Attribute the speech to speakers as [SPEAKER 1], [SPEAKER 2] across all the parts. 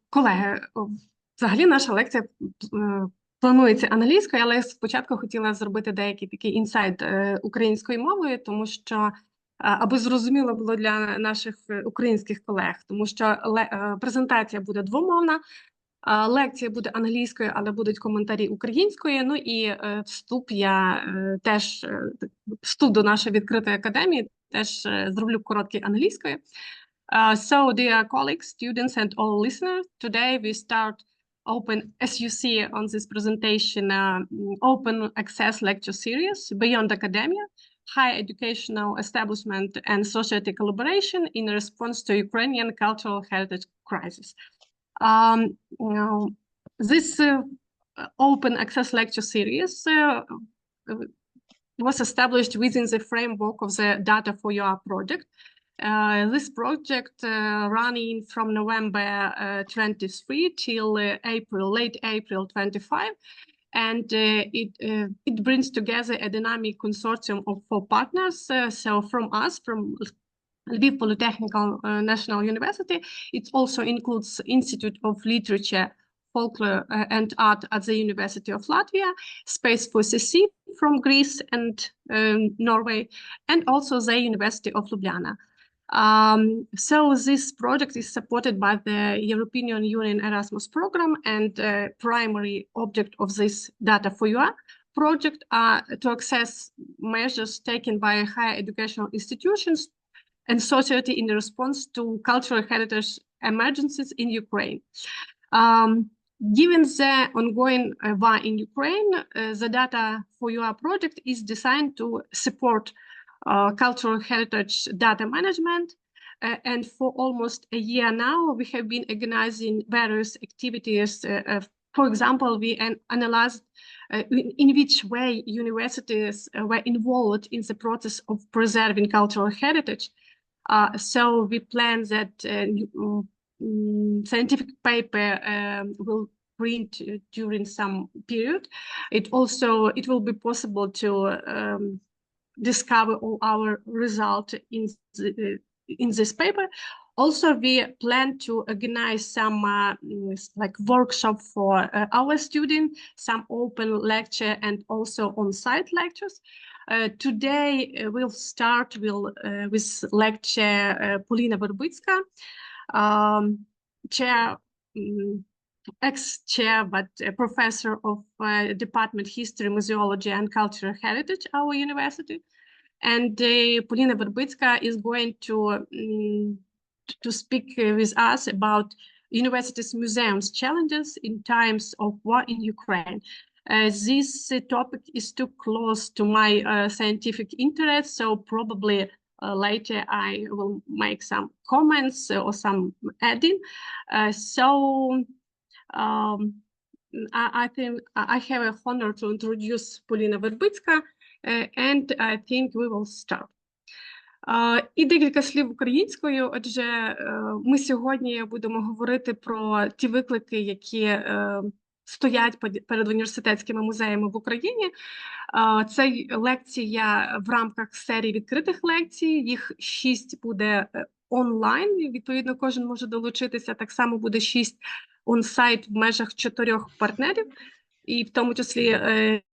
[SPEAKER 1] Колеги, взагалі наша лекція планується англійською, але спочатку хотіла зробити деякий такий інсайт українською мовою, тому що аби зрозуміло було для наших українських колег, тому що презентація буде двомовна, лекція буде англійською, але будуть коментарі українською. Ну і вступ вступ до нашої відкритої академії теж зроблю короткий англійською. So, dear colleagues, students, and all listeners, today we start open, as you see on this presentation, open access lecture series, Beyond Academia, Higher Educational Establishment and Society Collaboration in response to Ukrainian cultural heritage crisis. This open access lecture series was established within the framework of the Data for Your project. This project running from November 23 till late April 25, and it brings together a dynamic consortium of 4 partners. So from us, from Lviv Polytechnic National University, it also includes Institute of Literature, Folklore and Art at the University of Latvia, Space for CC from Greece and Norway, and also the University of Ljubljana. So this project is supported by the European Union Erasmus program, and primary object of this Data for You project are to access measures taken by higher educational institutions and society in response to cultural heritage emergencies in Ukraine. Given the ongoing war in Ukraine, the Data for You project is designed to support cultural heritage data management, and for almost a year now we have been organizing various activities. For example, we analyzed in which way universities were involved in the process of preserving cultural heritage. So we plan that scientific paper will print during some period. It will be possible to discover all our results in this paper. Also, we plan to organize some like workshop for our students, some open lecture and also on-site lectures. Today we'll start with lecture Polina Verbytska, ex-chair but professor of Department History, Museology and Cultural Heritage at our university. And Polina Verbytska is going to speak with us about university's museums challenges in times of war in Ukraine. This topic is too close to my scientific interest, so probably later I will make some comments or some adding. I think I have a honor to introduce Polina Verbytska, and I think we will start. І декілька слів українською. Отже, ми сьогодні будемо говорити про ті виклики, які стоять перед університетськими музеями в Україні. Це лекція в рамках серії відкритих лекцій. Їх 6 буде онлайн, відповідно, кожен може долучитися. Так само буде 6 он-сайт в межах 4 партнерів, і в тому числі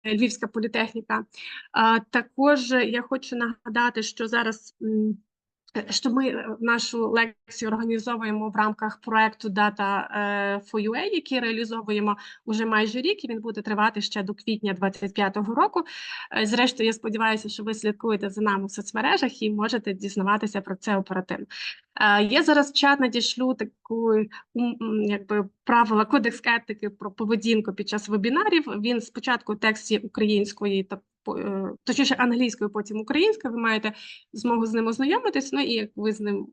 [SPEAKER 1] Львівська політехніка. Також я хочу нагадати, що зараз ми нашу лекцію організовуємо в рамках проекту Data for UA, який реалізовуємо уже майже рік, і він буде тривати ще до квітня 2025 року. Зрештою, я сподіваюся, що ви слідкуєте за нами в соцмережах і можете дізнаватися про це оперативно. Я зараз в чат надішлю таку, правила, кодекс етики про поведінку під час вебінарів. Він спочатку в тексті української, точніше англійською, потім українською. Ви маєте змогу з ним ознайомитись, ну і як ви з ним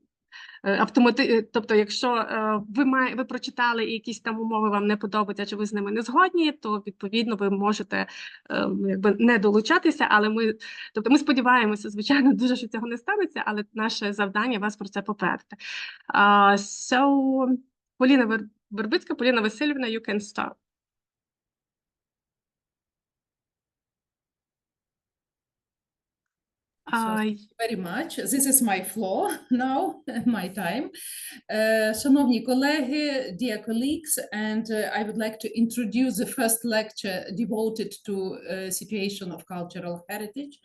[SPEAKER 1] тобто, якщо ви прочитали і якісь там умови вам не подобаються, чи ви з ними не згодні, то відповідно ви можете не долучатися, але ми сподіваємося, звичайно, дуже, що цього не станеться, але наше завдання вас про це попередити. So, Поліна Вербицька, Поліна Васильівна, you can start. Uh,
[SPEAKER 2] Very much. This is my floor now, my time. Шановні колеги, dear colleagues, and I would like to introduce the first lecture devoted to situation of cultural heritage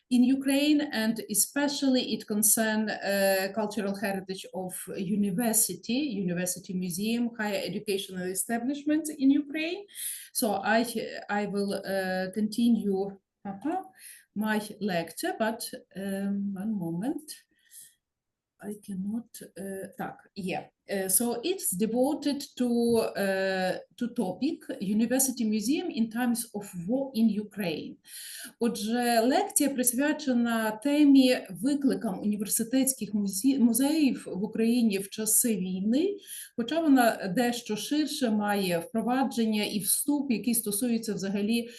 [SPEAKER 2] in Ukraine, and especially it concerns cultural heritage of university museum, higher educational establishments in Ukraine. So I will continue my lecture, but one moment, I cannot, so it's devoted to topic University Museum in times of war in Ukraine. Отже, лекція присвячена темі викликам університетських музеїв в Україні в часи війни, хоча вона дещо ширше має впровадження і вступ, який стосується взагалі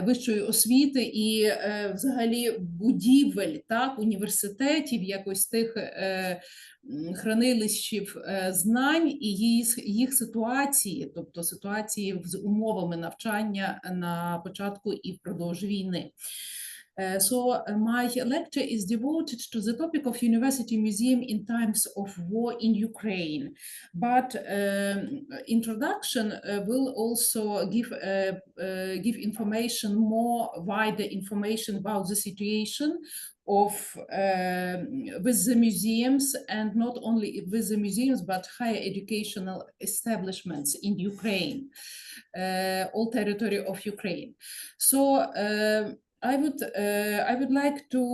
[SPEAKER 2] вищої освіти і взагалі будівель, так, університетів, якось тих хранилищів знань і їх ситуації, тобто ситуації з умовами навчання на початку і впродовж війни. So my lecture is devoted to the topic of University Museum in times of war in Ukraine. But introduction will also give information, more wider information about the situation of with the museums, and not only with the museums, but higher educational establishments in Ukraine, all territory of Ukraine. So I would like to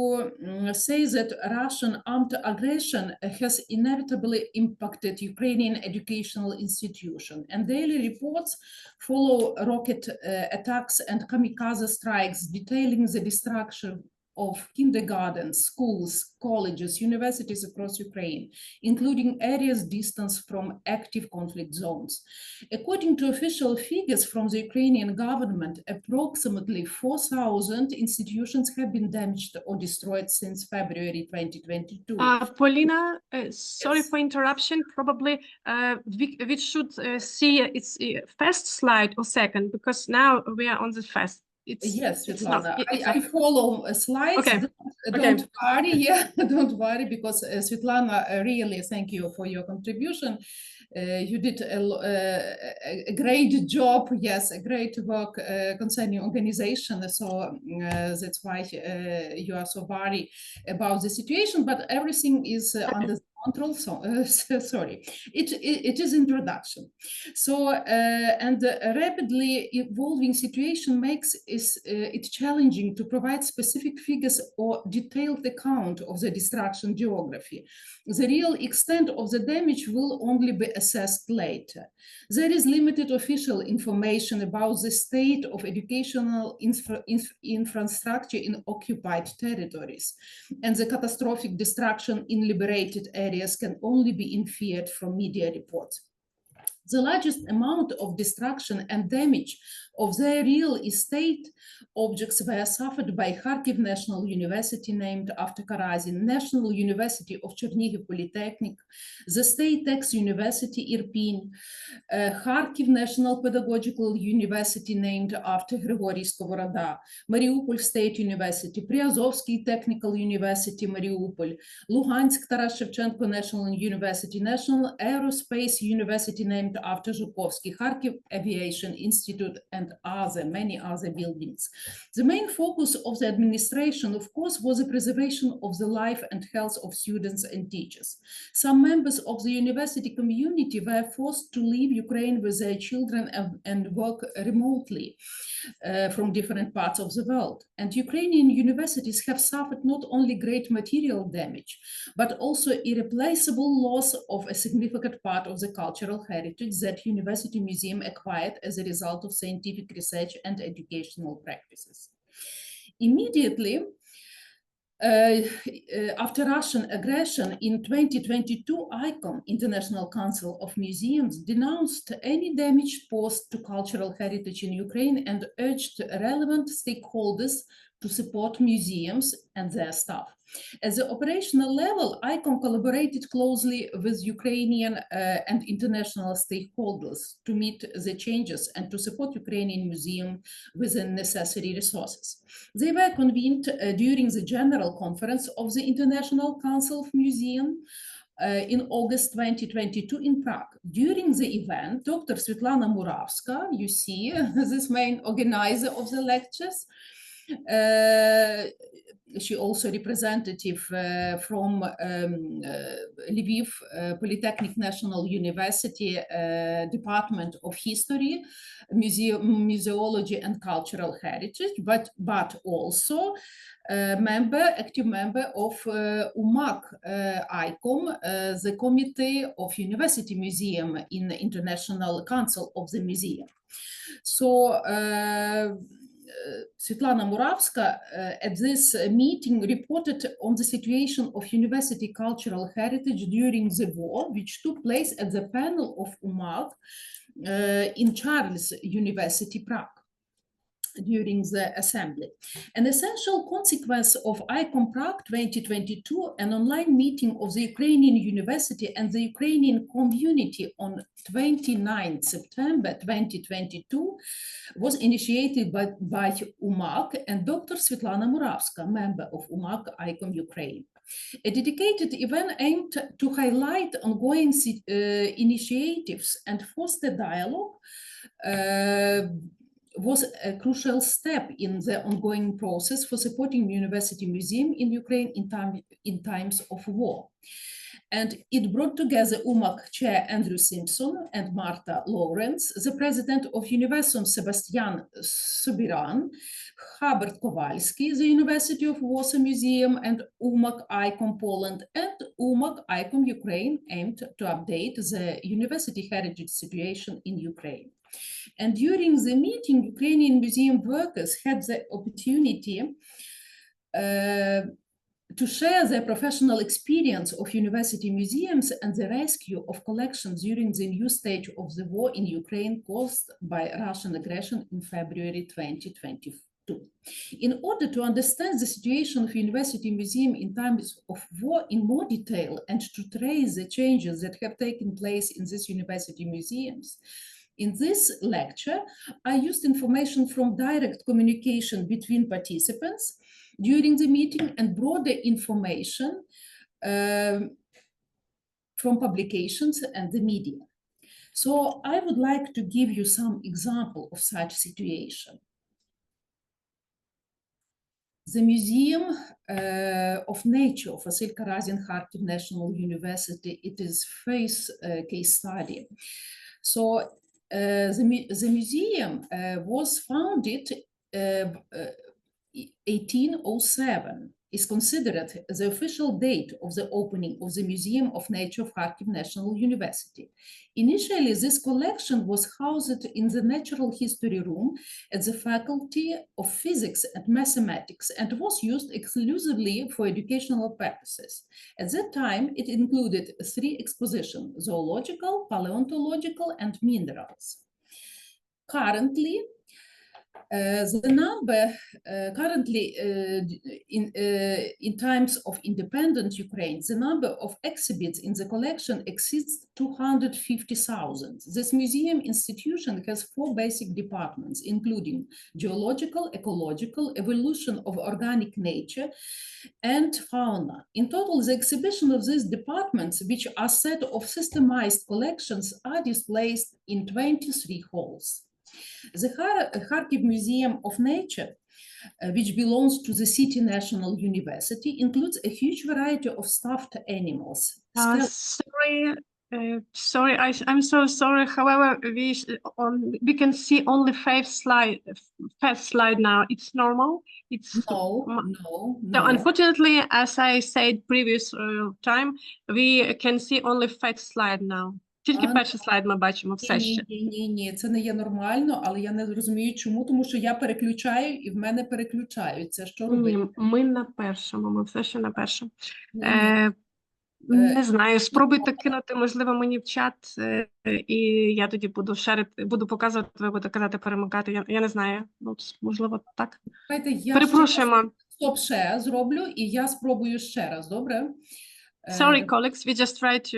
[SPEAKER 2] say that Russian armed aggression has inevitably impacted Ukrainian educational institution, and daily reports follow rocket attacks and kamikaze strikes detailing the destruction of kindergartens, schools, colleges, universities across Ukraine, including areas distant from active conflict zones. According to official figures from the Ukrainian government, approximately 4,000 institutions have been damaged or destroyed since February 2022.
[SPEAKER 1] Polina, sorry
[SPEAKER 2] Yes.
[SPEAKER 1] for interruption. Probably we should see its first slide or second, because now we are on the first.
[SPEAKER 2] Yes, Svetlana, I follow slides.
[SPEAKER 1] Okay.
[SPEAKER 2] Don't worry, don't worry, because Svetlana, really thank you for your contribution. You did a great job, yes, a great work concerning organization. So that's why you are so worried about the situation, but everything is under control. So sorry, it is introduction. So and the rapidly evolving situation makes it challenging to provide specific figures or detailed account of the destruction geography. The real extent of the damage will only be assessed later. There is limited official information about the state of educational infrastructure in occupied territories, and the catastrophic destruction in liberated areas can only be inferred from media reports. The largest amount of destruction and damage of their real estate objects were suffered by Kharkiv National University, named after Karazin, National University of Lviv Polytechnic, the State Tax University Irpin, Kharkiv National Pedagogical University, named after Grigory Skovoroda, Mariupol State University, Priazovsky Technical University, Mariupol, Luhansk Taras Shevchenko National University, National Aerospace University, named after Zhukovsky, Kharkiv Aviation Institute, and many other buildings. The main focus of the administration, of course, was the preservation of the life and health of students and teachers. Some members of the university community were forced to leave Ukraine with their children and work remotely from different parts of the world. And Ukrainian universities have suffered not only great material damage, but also irreplaceable loss of a significant part of the cultural heritage that University Museum acquired as a result of scientific research and educational practices. Immediately after Russian aggression in 2022, ICOM, International Council of Museums, denounced any damage posed to cultural heritage in Ukraine and urged relevant stakeholders to support museums and their staff. At the operational level, ICOM collaborated closely with Ukrainian and international stakeholders to meet the changes and to support Ukrainian museum with the necessary resources. They were convened during the General Conference of the International Council of Museums in August 2022 in Prague. During the event, Dr. Polina Verbytska, you see this main organizer of the lectures, she also representative from Lviv Polytechnic National University Department of History, Museology and Cultural Heritage, but also active member of umowach, ICOM, the Committee of University Museum in the International Council of the Museum. So Polina Verbytska at this meeting reported on the situation of university cultural heritage during the war, which took place at the panel of umowach in Charles University, Prague, during the assembly. An essential consequence of ICOM Prague 2022, an online meeting of the Ukrainian University and the Ukrainian community on 29 September 2022, was initiated by umowach and Dr. Polina Verbytska, member of umowach ICOM Ukraine. A dedicated event aimed to highlight ongoing initiatives and foster dialogue was a crucial step in the ongoing process for supporting university museum in Ukraine in times of war. And it brought together umowach chair Andrew Simpson and Marta Lawrence, the president of Universum Sebastian Sobiran, Hubert Kowalski, the University of Warsaw Museum, and umowach ICOM Poland and umowach ICOM Ukraine, aimed to update the university heritage situation in Ukraine. And during the meeting, Ukrainian museum workers had the opportunity to share their professional experience of university museums and the rescue of collections during the new stage of the war in Ukraine caused by Russian aggression in February 2022. In order to understand the situation of university museum in times of war in more detail and to trace the changes that have taken place in these university museums, in this lecture, I used information from direct communication between participants during the meeting and broader information from publications and the media. So I would like to give you some example of such situation. The Museum of Nature of Vasil Karazin Kharkiv National University, it is first case study. So the museum was founded 1807, is considered the official date of the opening of the Museum of Nature of Kharkiv National University. Initially, this collection was housed in the Natural History Room at the Faculty of Physics and Mathematics and was used exclusively for educational purposes. At that time, it included 3 expositions: zoological, paleontological, and minerals. Currently, in times of independent Ukraine, the number of exhibits in the collection exceeds 250,000. This museum institution has 4 basic departments, including geological, ecological, evolution of organic nature, and fauna. In total, the exhibition of these departments, which are set of systemized collections, are displayed in 23 halls. The Kharkiv Museum of Nature, which belongs to the City National University, includes a huge variety of stuffed animals.
[SPEAKER 1] I'm so sorry. However, we can see only first slide now. It's normal. It's
[SPEAKER 2] No.
[SPEAKER 1] Unfortunately, as I said previous time, we can see only first slide now. Тільки перший слайд ми бачимо все ще.
[SPEAKER 2] Ні, це не є нормально, але я не розумію чому, тому що я переключаю і в мене переключаються. Що робити?
[SPEAKER 1] Ні, ми на першому, ми все ще на першому. Не знаю, спробуйте кинути, можливо, мені в чат, і я тоді буду шерити, буду показувати, ви будете казати, перемикати. Я не знаю, можливо, так.
[SPEAKER 2] Давайте я
[SPEAKER 1] Перепрошуємо.
[SPEAKER 2] стоп-share зроблю, і я спробую ще раз, добре?
[SPEAKER 1] Sorry, colleagues, we just try to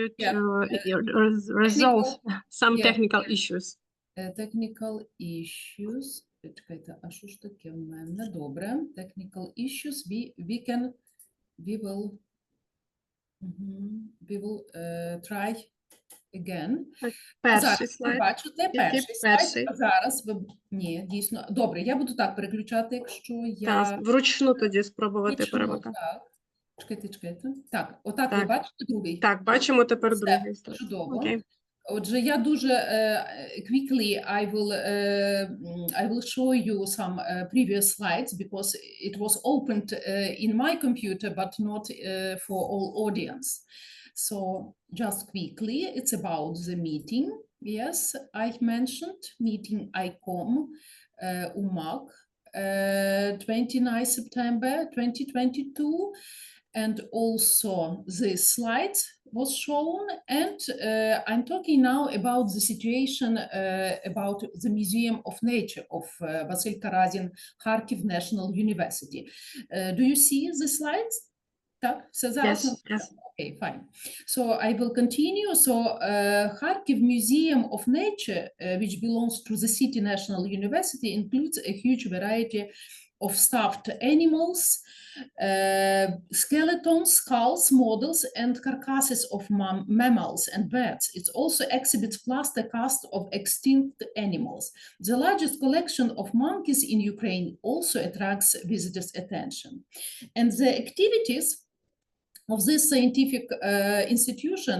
[SPEAKER 1] resolve some technical issues.
[SPEAKER 2] Technical issues. Чекайте, а що ж таке в мене? Добре. Technical issues. We will try again.
[SPEAKER 1] Перший слайд.
[SPEAKER 2] Бачите, перший слайд. А зараз ви... Ні, дійсно. Добре, я буду так переключати, якщо я...
[SPEAKER 1] Так, вручну тоді спробувати перемикати.
[SPEAKER 2] Так. Чекайте. Так, отак ви бачите другий?
[SPEAKER 1] Так, бачимо тепер другий.
[SPEAKER 2] Чудово.
[SPEAKER 1] Окей.
[SPEAKER 2] Отже, я дуже quickly I will show you some previous slides because it was opened in my computer but not for all audience. So just quickly, it's about the meeting. Yes, I mentioned meeting ICOM umowach 29 September 2022. And also the slides was shown, and I'm talking now about the situation about the Museum of Nature of Vasil Karazin Kharkiv National University. Do you see the slides?
[SPEAKER 1] Yes, yes.
[SPEAKER 2] Okay, fine. So I will continue. So Kharkiv Museum of Nature, which belongs to the City National University, includes a huge variety of stuffed animals, skeletons, skulls, models, and carcasses of mammals and birds. It also exhibits plaster casts of extinct animals. The largest collection of monkeys in Ukraine also attracts visitors' attention. And the activities of this scientific institution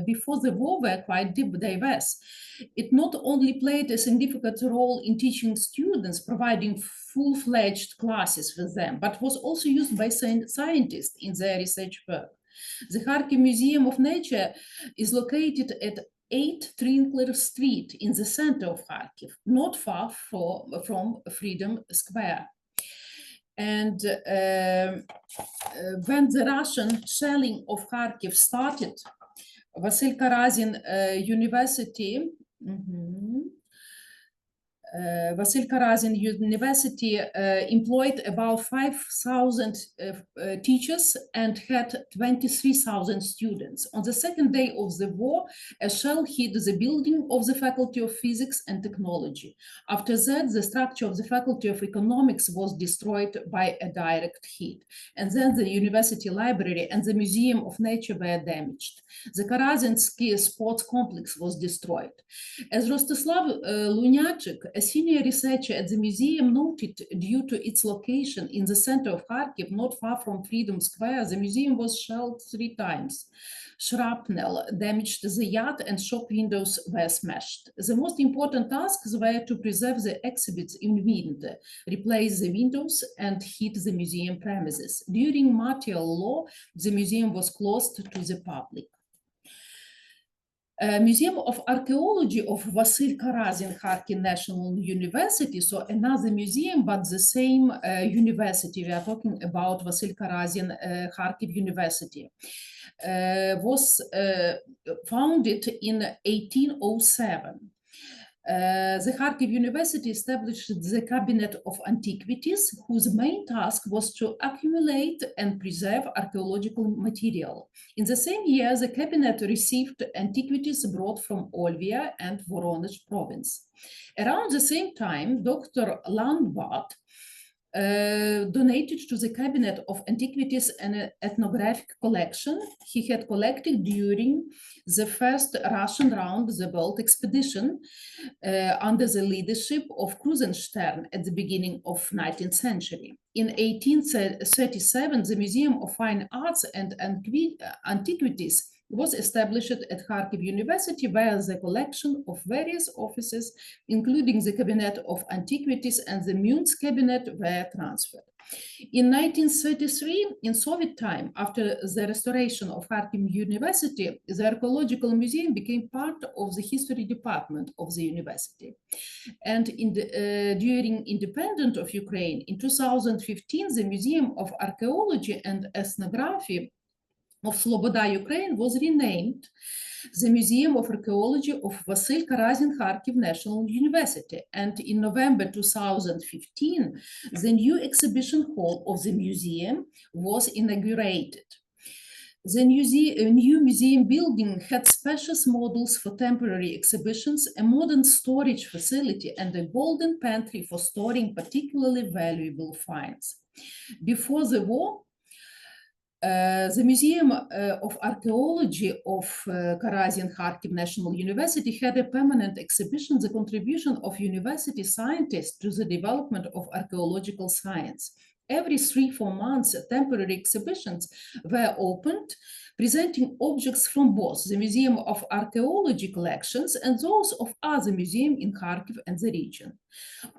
[SPEAKER 2] before the war were quite diverse. It not only played a significant role in teaching students, providing full-fledged classes with them, but was also used by scientists in their research work. The Kharkiv Museum of Nature is located at 8 Trinkler Street in the center of Kharkiv, not far from Freedom Square. And when the Russian shelling of Kharkiv started, Vasil Karazin University, Vasil Karazin University employed about 5,000 teachers and had 23,000 students. On the second day of the war, a shell hit the building of the Faculty of Physics and Technology. After that, the structure of the Faculty of Economics was destroyed by a direct hit. And then the university library and the Museum of Nature were damaged. The Karazin ski sports complex was destroyed. As Rostislav Lunyachik, a senior researcher at the museum, noted, due to its location in the center of Kharkiv, not far from Freedom Square, the museum was shelled 3 times. Shrapnel damaged the yard and shop windows were smashed. The most important tasks were to preserve the exhibits in wind, replace the windows, and heat the museum premises. During martial law, the museum was closed to the public. Museum of Archaeology of Vasil Karazin Kharkiv National University, so another museum, but the same university. We are talking about Vasil Karazin Kharkiv University. Was founded in 1807. The Kharkiv University established the Cabinet of Antiquities, whose main task was to accumulate and preserve archaeological material. In the same year, the cabinet received antiquities brought from Olvia and Voronezh province. Around the same time, Dr. Landbat donated to the Cabinet of Antiquities an ethnographic collection he had collected during the first Russian round the world expedition under the leadership of Krusenstern at the beginning of 19th century. In 1837, the Museum of Fine Arts and Antiquities was established at Kharkiv University, where the collection of various offices, including the Cabinet of Antiquities and the Munz Cabinet, were transferred. In 1933, in Soviet time, after the restoration of Kharkiv University, the Archaeological Museum became part of the History Department of the university. And during independence of Ukraine, in 2015, the Museum of Archaeology and Ethnography of Sloboda, Ukraine, was renamed the Museum of Archaeology of Vasil Karazin Kharkiv National University. And in November 2015, the new exhibition hall of the museum was inaugurated. The new museum building had spacious models for temporary exhibitions, a modern storage facility, and a golden pantry for storing particularly valuable finds. Before the war, the Museum of Archaeology of Karazin Kharkiv National University had a permanent exhibition, the contribution of university scientists to the development of archaeological science. Every 3-4 months, temporary exhibitions were opened, presenting objects from both the Museum of Archaeology collections and those of other museums in Kharkiv and the region.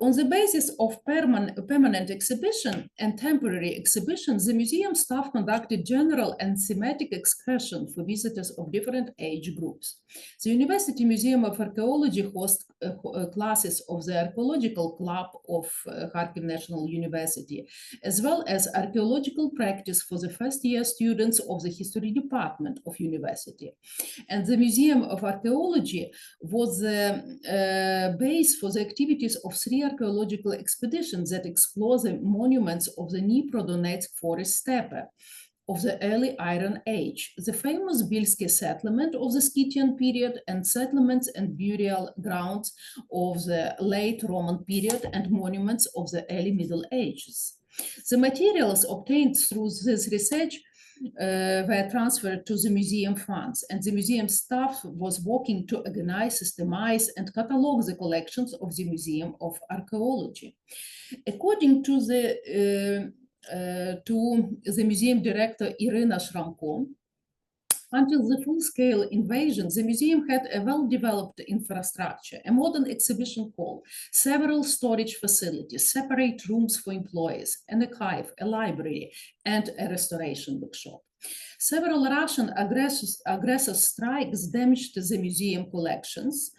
[SPEAKER 2] On the basis of permanent exhibition and temporary exhibitions, the museum staff conducted general and thematic excursions for visitors of different age groups. The University Museum of Archaeology hosts classes of the Archaeological Club of Kharkiv National University, as well as archaeological practice for the first-year students of the History Department of University. And the Museum of Archaeology was the base for the activities of 3 archaeological expeditions that explore the monuments of the Dnipro-Donetsk forest steppe of the early Iron Age, the famous Bilski settlement of the Scythian period, and settlements and burial grounds of the late Roman period and monuments of the early Middle Ages. The materials obtained through this research were transferred to the museum funds, and the museum staff was working to organize, systemize, and catalog the collections of the Museum of Archaeology. According to the museum director Irina Shramko, until the full-scale invasion, the museum had a well-developed infrastructure, a modern exhibition hall, several storage facilities, separate rooms for employees, an archive, a library, and a restoration workshop. Several Russian aggressor strikes damaged the museum collections.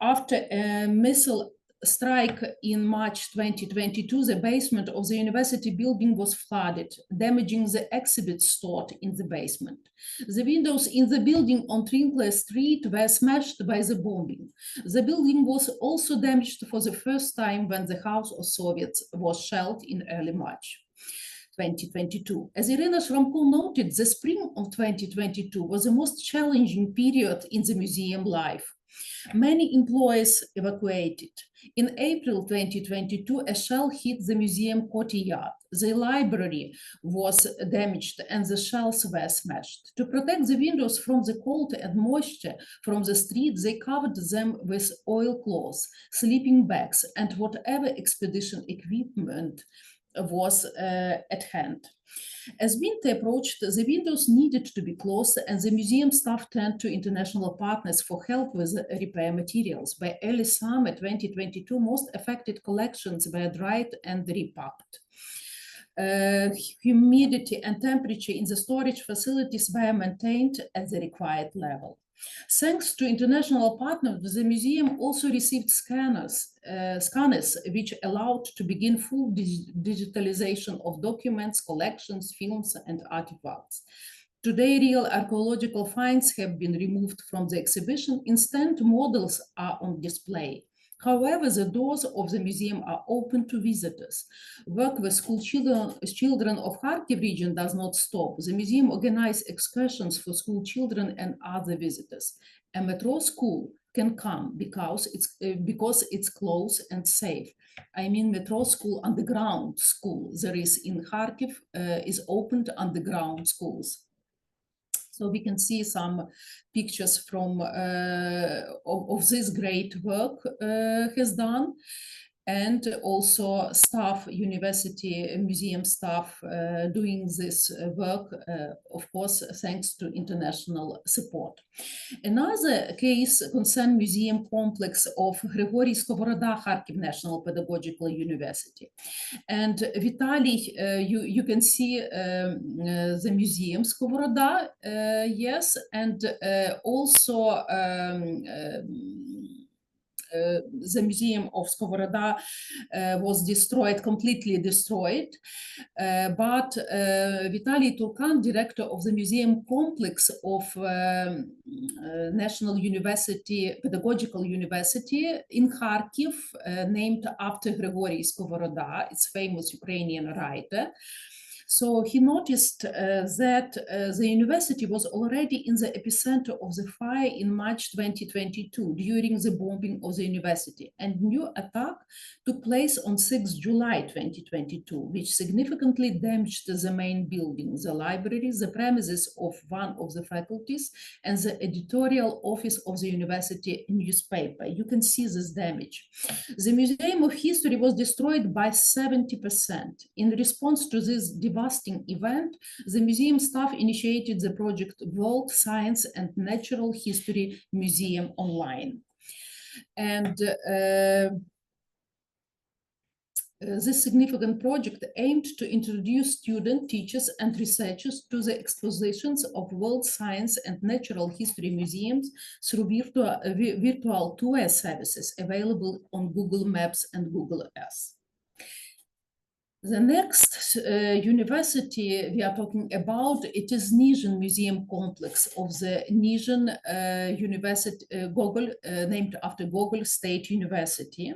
[SPEAKER 2] After a missile strike in March 2022, the basement of the university building was flooded, damaging the exhibits stored in the basement. The windows in the building on Trinkler Street were smashed by the bombing. The building was also damaged for the first time when the House of Soviets was shelled in early March 2022. As Irina Shramko noted, the spring of 2022 was the most challenging period in the museum life. Many employees evacuated. In April 2022, a shell hit the museum courtyard. The library was damaged and the shells were smashed. To protect the windows from the cold and moisture from the street, they covered them with oilcloths, sleeping bags, and whatever expedition equipment was at hand. As winter approached, the windows needed to be closed, and the museum staff turned to international partners for help with repair materials. By early summer 2022, most affected collections were dried and repacked. Humidity and temperature in the storage facilities were maintained at the required level. Thanks to international partners, the museum also received scanners which allowed to begin full digitalization of documents, collections, films, and artifacts. Today, real archaeological finds have been removed from the exhibition. Instead, models are on display. However, the doors of the museum are open to visitors. Work with school children of Kharkiv region does not stop. The museum organizes excursions for school children and other visitors. A metro school can come because it's close and safe. I mean, metro school, underground school there is in Kharkiv is opened underground schools. So we can see some pictures from of this great work has done, and also staff, university museum staff doing this work, of course, thanks to international support. Another case concerns museum complex of Grigory Skovoroda Kharkiv National Pedagogical University. And Vitaly, you can see the museum Skovoroda, yes, and also the museum of Skovoroda was destroyed, completely destroyed. But Vitaly Turkan, director of the museum complex of National University, Pedagogical University in Kharkiv, named after Grigory Skovoroda, its famous Ukrainian writer. So he noticed that the university was already in the epicenter of the fire in March 2022 during the bombing of the university. And new attack took place on 6 July 2022, which significantly damaged the main building, the library, the premises of one of the faculties, and the editorial office of the university newspaper. You can see this damage. The Museum of History was destroyed by 70%. In response to this devastating event, the museum staff initiated the project World Science and Natural History Museum Online. And this significant project aimed to introduce students, teachers, and researchers to the expositions of world science and natural history museums through virtual tour services available on Google Maps and Google Earth. The next university we are talking about, it is Nizhyn Museum Complex of the Nizhyn University, named after Gogol State University.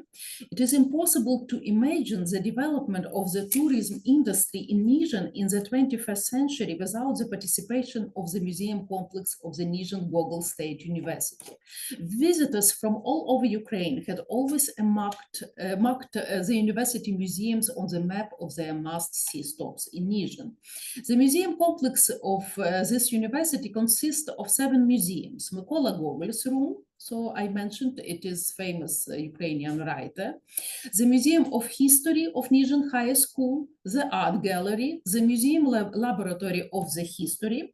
[SPEAKER 2] It is impossible to imagine the development of the tourism industry in Nizhyn in the 21st century without the participation of the museum complex of the Nizhyn Gogol State University. Visitors from all over Ukraine had always marked the university museums on the map of their must-see stops in Nizhyn. The museum complex of this university consists of 7 museums. Mykola Gogol's room, so I mentioned it is famous Ukrainian writer. The Museum of History of Nizhyn High School, the Art Gallery, the Museum Laboratory of the History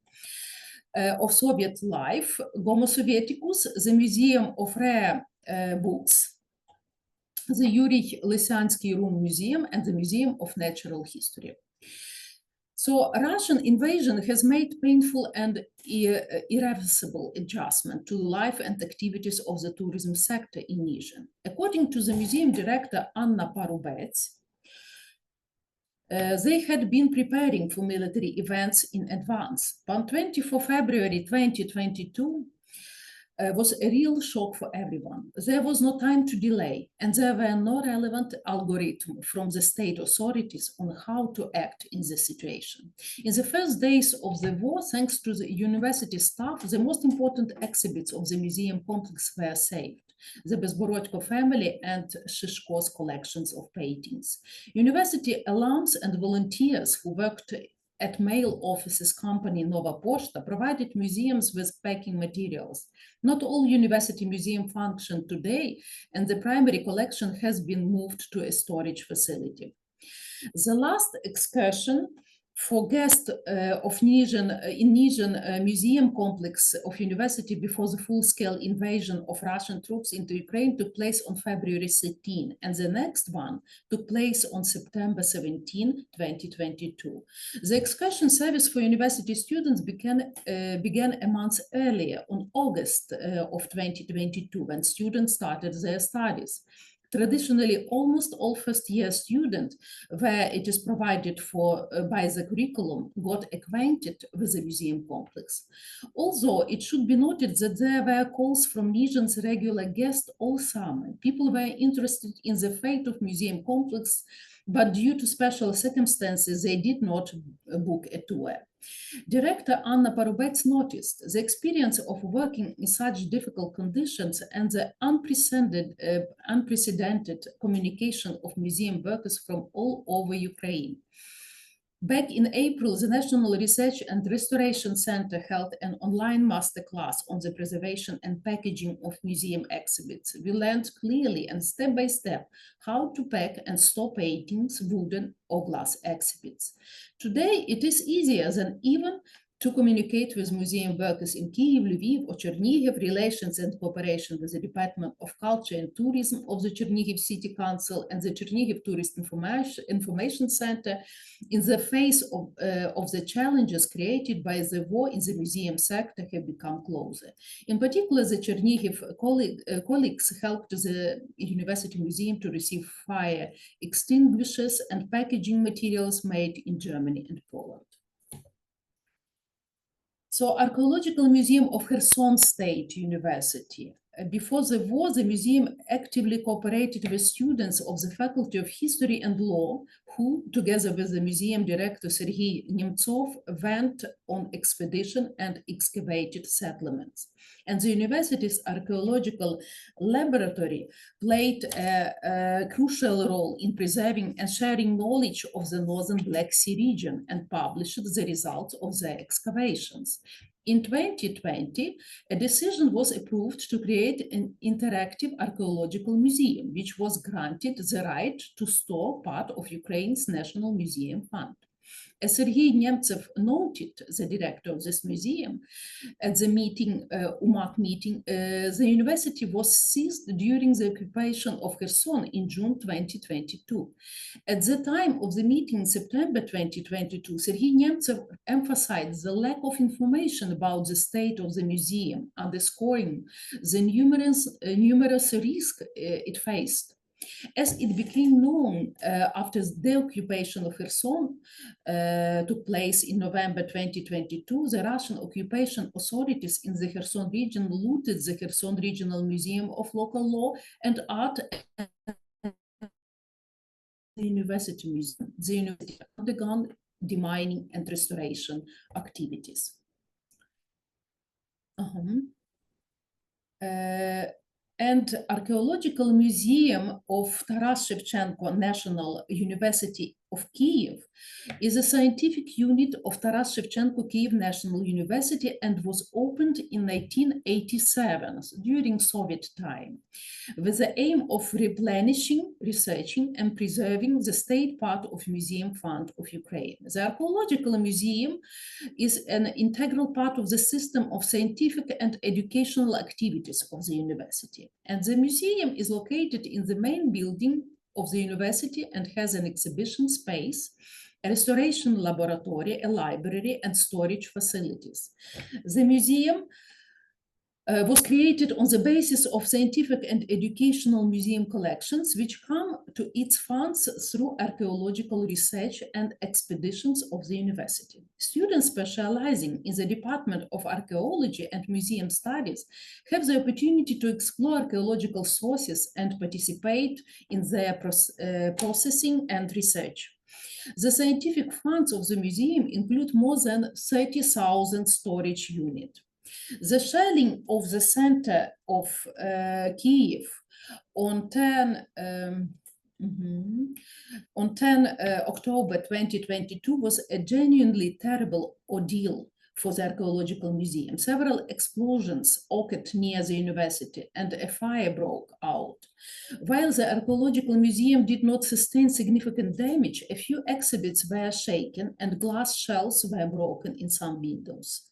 [SPEAKER 2] of Soviet Life, Homo Sovieticus, the Museum of Rare Books, the Yuri Lysyansky Room Museum, and the Museum of Natural History. So Russian invasion has made painful and irreversible adjustment to the life and activities of the tourism sector in Nizhyn. According to the museum director Anna Parubets, they had been preparing for military events in advance. On 24 February 2022, was a real shock for everyone. There was no time to delay, and there were no relevant algorithms from the state authorities on how to act in this situation. In the first days of the war, thanks to the university staff, the most important exhibits of the museum complex were saved: the Bezborodko family and Shishko's collections of paintings. University alums and volunteers who worked at mail offices company Nova Poshta provided museums with packing materials. Not all university museums function today, and the primary collection has been moved to a storage facility. The last excursion for guests of Nizhyn, in Nizhyn museum complex of university before the full-scale invasion of Russian troops into Ukraine took place on February 13, and the next one took place on September 17, 2022. The excursion service for university students began a month earlier, on August of 2022, when students started their studies. Traditionally, almost all first-year students, where it is provided for by the curriculum, got acquainted with the museum complex. Although it should be noted that there were calls from Nizhyn's regular guests all summer. People were interested in the fate of museum complex, but due to special circumstances, they did not book a tour. Director Anna Parubets noticed the experience of working in such difficult conditions and the unprecedented communication of museum workers from all over Ukraine. Back in April, the National Research and Restoration Center held an online masterclass on the preservation and packaging of museum exhibits. We learned clearly and step by step how to pack and store paintings, wooden or glass exhibits. Today, it is easier than even to communicate with museum workers in Kyiv, Lviv, or Chernihiv, relations and cooperation with the Department of Culture and Tourism of the Chernihiv City Council and the Chernihiv Tourist Information Center in the face of the challenges created by the war in the museum sector have become closer. In particular, the Chernihiv colleagues helped the University Museum to receive fire extinguishers and packaging materials made in Germany and Poland. So, Archaeological Museum of Kherson State University. Before the war, the museum actively cooperated with students of the Faculty of History and Law, who, together with the museum director Sergei Nemtsov, went on expedition and excavated settlements. And the university's archaeological laboratory played a crucial role in preserving and sharing knowledge of the northern Black Sea region and published the results of their excavations. In 2020, a decision was approved to create an interactive archaeological museum, which was granted the right to store part of Ukraine's National Museum Fund. As Sergei Nemtsov noted, the director of this museum, at the meeting, umowach meeting, the university was seized during the occupation of Kherson in June 2022. At the time of the meeting in September 2022, Sergei Nemtsov emphasized the lack of information about the state of the museum, underscoring the numerous risks it faced. As it became known after the occupation of Kherson took place in November 2022, the Russian occupation authorities in the Kherson region looted the Kherson Regional Museum of Local Law and Art the University Museum. The university undergone demining and restoration activities. And Archaeological Museum of Taras Shevchenko National University of Kyiv is a scientific unit of Taras Shevchenko Kyiv National University and was opened in 1987 during Soviet time, with the aim of replenishing, researching, and preserving the state part of Museum Fund of Ukraine. The Archaeological Museum is an integral part of the system of scientific and educational activities of the university. And the museum is located in the main building of the university and has an exhibition space, a restoration laboratory, a library, and storage facilities. The museum was created on the basis of scientific and educational museum collections, which come to its funds through archaeological research and expeditions of the university. Students specializing in the Department of Archaeology and Museum Studies have the opportunity to explore archaeological sources and participate in their processing and research. The scientific funds of the museum include more than 30,000 storage units. The shelling of the center of Kyiv on 10 October 2022 was a genuinely terrible ordeal for the Archaeological Museum. Several explosions occurred near the university and a fire broke out. While the Archaeological Museum did not sustain significant damage, a few exhibits were shaken and glass shells were broken in some windows.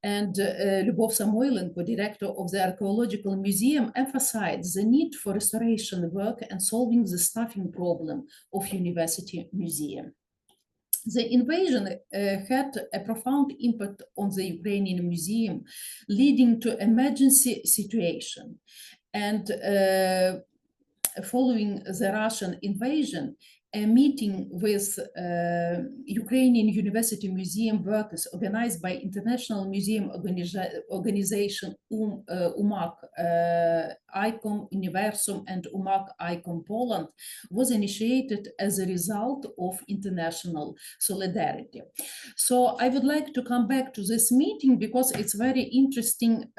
[SPEAKER 2] And Lyubov Samoilenko, director of the Archaeological Museum, emphasized the need for restoration work and solving the staffing problem of University Museum. The invasion had a profound impact on the Ukrainian Museum, leading to emergency situation. And following the Russian invasion, a meeting with Ukrainian University Museum workers organized by International Museum Organization umowach, ICOM, Universum, and umowach ICOM Poland was initiated as a result of international solidarity. So I would like to come back to this meeting because it's very interesting.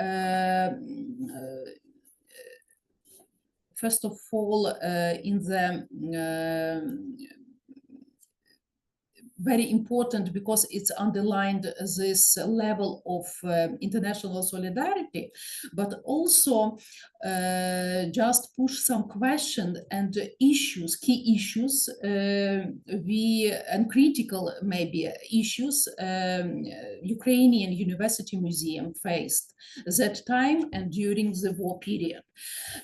[SPEAKER 2] First of all, in the very important because it's underlined this level of international solidarity, but also just push some questions and issues, key issues, and critical maybe issues Ukrainian University Museum faced that time and during the war period.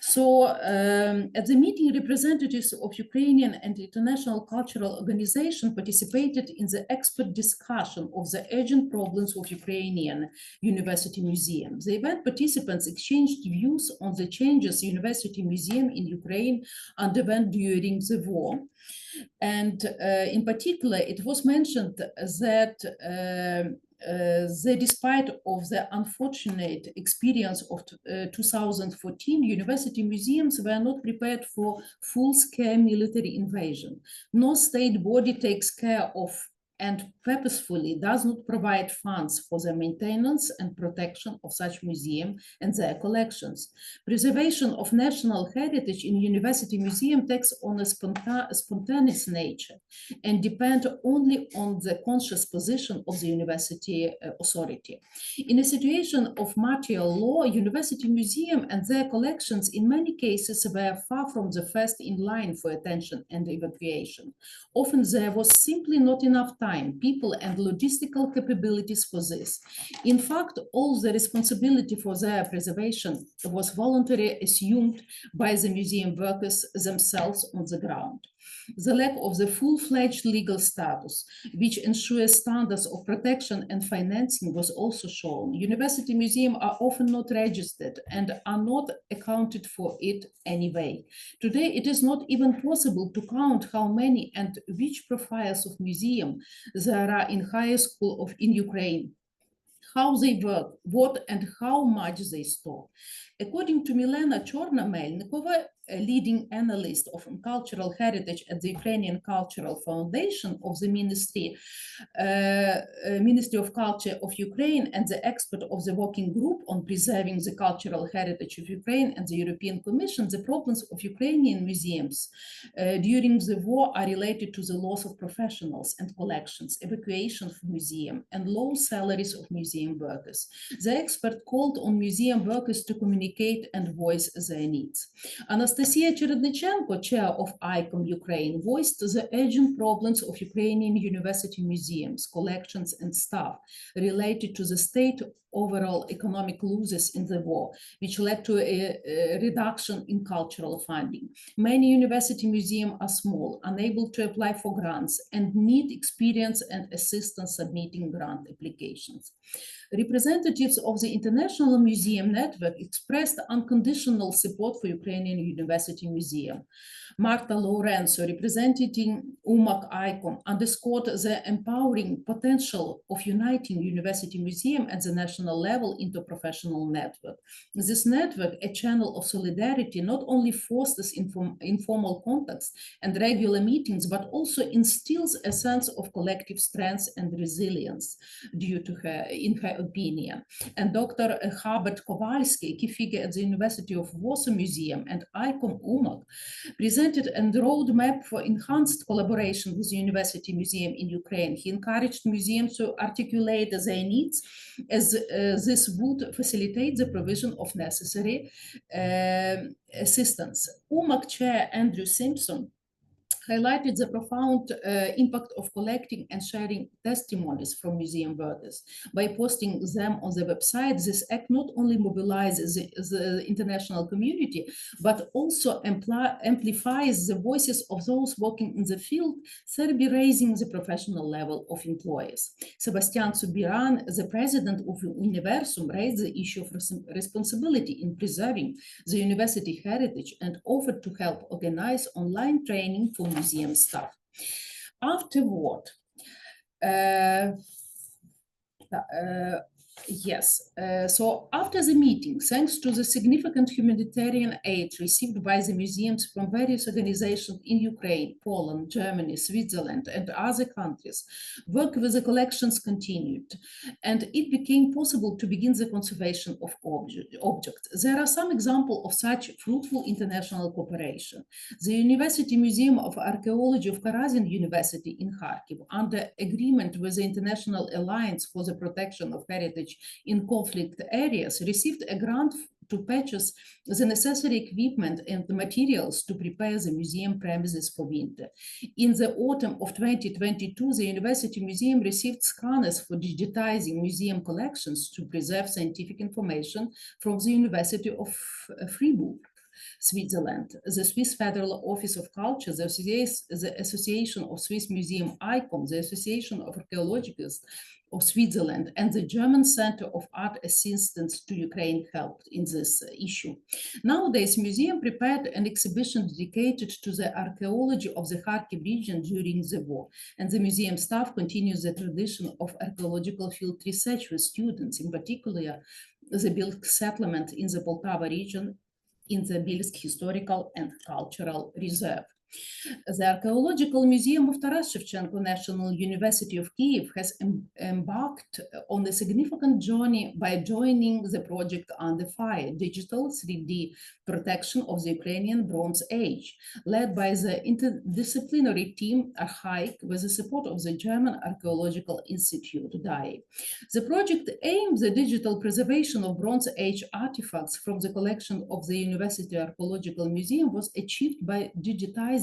[SPEAKER 2] So at the meeting, representatives of Ukrainian and international cultural organizations participated in the expert discussion of the urgent problems of Ukrainian University Museum. The event participants exchanged views on the changes University Museum in Ukraine underwent during the war. And in particular, it was mentioned that despite of the unfortunate experience of 2014, university museums were not prepared for full-scale military invasion. No state body takes care of and purposefully does not provide funds for the maintenance and protection of such museum and their collections. Preservation of national heritage in university museum takes on a spontaneous nature and depend only on the conscious position of the university authority. In a situation of martial law, university museum and their collections in many cases were far from the first in line for attention and evacuation. Often there was simply not enough time, people and logistical capabilities for this. In fact, all the responsibility for their preservation was voluntarily assumed by the museum workers themselves on the ground. The lack of the full-fledged legal status, which ensures standards of protection and financing, was also shown. University museums are often not registered and are not accounted for it anyway. Today, it is not even possible to count how many and which profiles of museum there are in higher school in Ukraine, how they work, what and how much they store. According to Milena Chorna-Melnikova, a leading analyst of cultural heritage at the Ukrainian Cultural Foundation of the Ministry of Culture of Ukraine and the expert of the working group on preserving the cultural heritage of Ukraine and the European Commission, the problems of Ukrainian museums during the war are related to the loss of professionals and collections, evacuation of museum, and low salaries of museum workers. The expert called on museum workers to communicate and voice their needs. Anastasia Cherednichenko, chair of ICOM Ukraine, voiced the urgent problems of Ukrainian university museums, collections, and staff related to the state overall economic losses in the war, which led to a reduction in cultural funding. Many university museums are small, unable to apply for grants, and need experience and assistance submitting grant applications. Representatives of the International Museum Network expressed unconditional support for Ukrainian University Museum. Marta Lorenzo, representing umag ICOM, underscored the empowering potential of uniting university museum at the national level into a professional network. This network, a channel of solidarity, not only fosters informal contacts and regular meetings, but also instills a sense of collective strength and resilience, due to her, in her opinion. And Dr. Hubert Kowalski, key figure at the University of Warsaw Museum and ICOM umag, presented a roadmap for enhanced collaboration with the University Museum in Ukraine. He encouraged museums to articulate their needs, as this would facilitate the provision of necessary assistance. umag chair Andrew Simpson highlighted the profound impact of collecting and sharing testimonies from museum workers. By posting them on the website, this act not only mobilizes the international community, but also amplifies the voices of those working in the field, thereby raising the professional level of employees. Sebastian Subiran, the president of Universum, raised the issue of responsibility in preserving the university heritage and offered to help organize online training for museum staff. Afterward, Yes, so after the meeting, thanks to the significant humanitarian aid received by the museums from various organizations in Ukraine, Poland, Germany, Switzerland, and other countries, work with the collections continued, and it became possible to begin the conservation of objects. There are some examples of such fruitful international cooperation. The University Museum of Archaeology of Karazin University in Kharkiv, under agreement with the International Alliance for the Protection of Heritage in conflict areas, received a grant to purchase the necessary equipment and the materials to prepare the museum premises for winter. In the autumn of 2022, the University Museum received scanners for digitizing museum collections to preserve scientific information from the University of Freiburg, Switzerland, the Swiss Federal Office of Culture, the Association of Swiss Museum Icons, the Association of Archaeologists of Switzerland, and the German Center of Art Assistance to Ukraine helped in this issue. Nowadays, museum prepared an exhibition dedicated to the archaeology of the Kharkiv region during the war, and the museum staff continues the tradition of archaeological field research with students, in particular the Bilsk settlement in the Poltava region in the Bilsk Historical and Cultural Reserve. The Archaeological Museum of Taras Shevchenko National University of Kyiv has embarked on a significant journey by joining the project Under Fire, digital 3D protection of the Ukrainian Bronze Age, led by the interdisciplinary team Archaic with the support of the German Archaeological Institute, DAI. The project aims the digital preservation of Bronze Age artifacts from the collection of the University Archaeological Museum was achieved by digitizing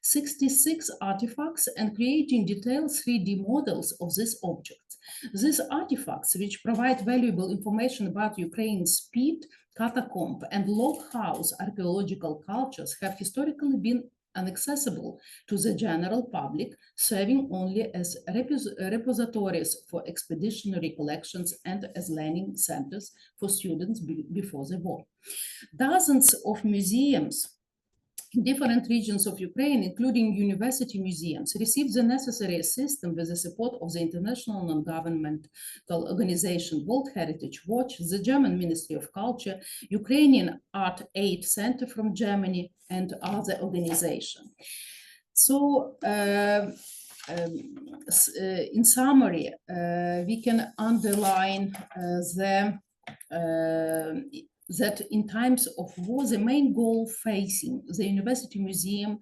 [SPEAKER 2] 66 artifacts and creating detailed 3D models of these objects. These artifacts, which provide valuable information about Ukraine's peat, catacomb, and log house archaeological cultures, have historically been inaccessible to the general public, serving only as repositories for expeditionary collections and as learning centers for students before the war. Dozens of museums in different regions of Ukraine, including university museums, received the necessary assistance with the support of the international non-governmental organization World Heritage Watch, the German Ministry of Culture, Ukrainian Art Aid Center from Germany, and other organizations. So, in summary, we can underline that in times of war, the main goal facing the University Museum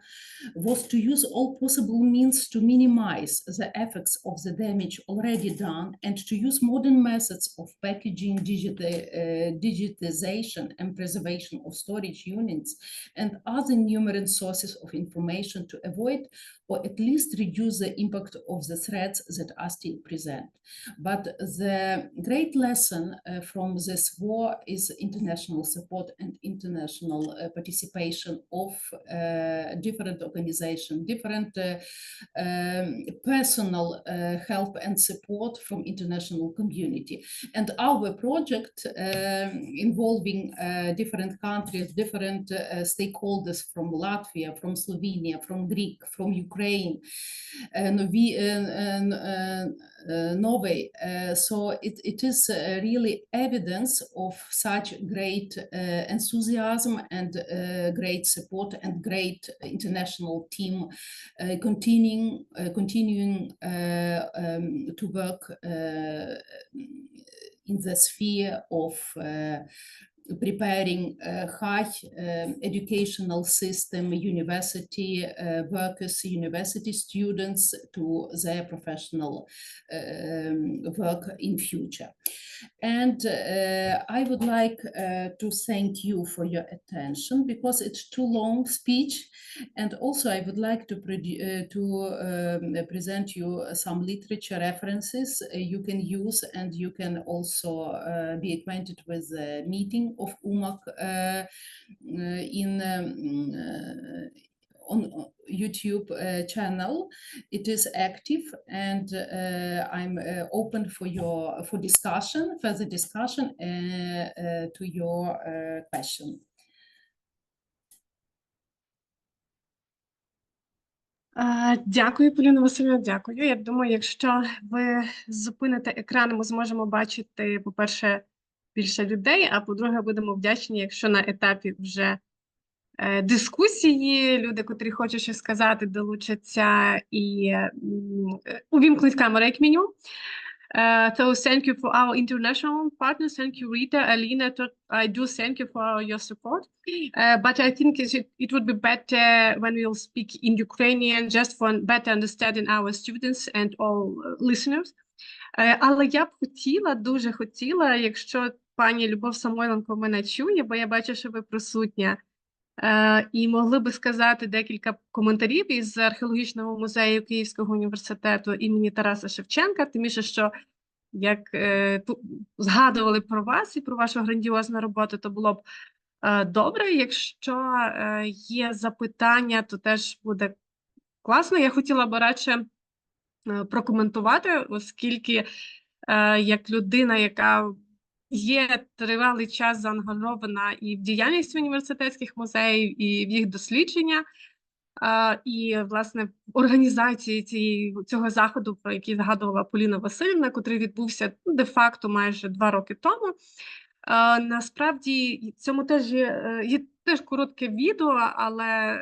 [SPEAKER 2] was to use all possible means to minimize the effects of the damage already done and to use modern methods of packaging, digitization and preservation of storage units and other numerous sources of information to avoid or at least reduce the impact of the threats that are still present. But the great lesson from this war is international support and international participation of different organizations, different personal help and support from international community. And our project involving different countries, different stakeholders from Latvia, from Slovenia, from Greek, from Ukraine, Norway. So it is really evidence of such great enthusiasm and great support and great international team continuing to work in the sphere of preparing high educational system, university workers, university students to their professional work in future. And I would like to thank you for your attention because it's too long speech. And also I would like to present you some literature references you can use, and you can also be acquainted with the meeting of umowach on YouTube channel. It is active, and I'm open for discussion, further discussion to your question.
[SPEAKER 1] Дякую, Поліна Васильівна, дякую. Я думаю, якщо ви зупините екран, ми зможемо бачити, по-перше, більше людей, а по-друге, будемо вдячні, якщо на етапі вже дискусії люди, котрі хочуть щось сказати, долучаться і увімкнуть камеру, як мінімум. So thank you for our international partners. Thank you, Rita, Alina. I do thank you for your support. But I think it would be better when we'll speak in Ukrainian, just for better understanding our students and all listeners. Але я б хотіла, дуже хотіла, якщо пані Любов Самойленко мене чує, бо я бачу, що ви присутня, і могли би сказати декілька коментарів із археологічного музею Київського університету імені Тараса Шевченка, тим більше, що як згадували про вас і про вашу грандіозну роботу, то було б добре. Якщо є запитання, то теж буде класно. Я хотіла б радше прокоментувати, оскільки як людина, яка є тривалий час заангажована і в діяльність університетських музеїв, і в їх дослідження, і, власне, в організації цього заходу, про який згадувала Поліна Васильівна, котрий відбувся де-факто майже 2 роки тому. Насправді, цьому теж є теж коротке відео, але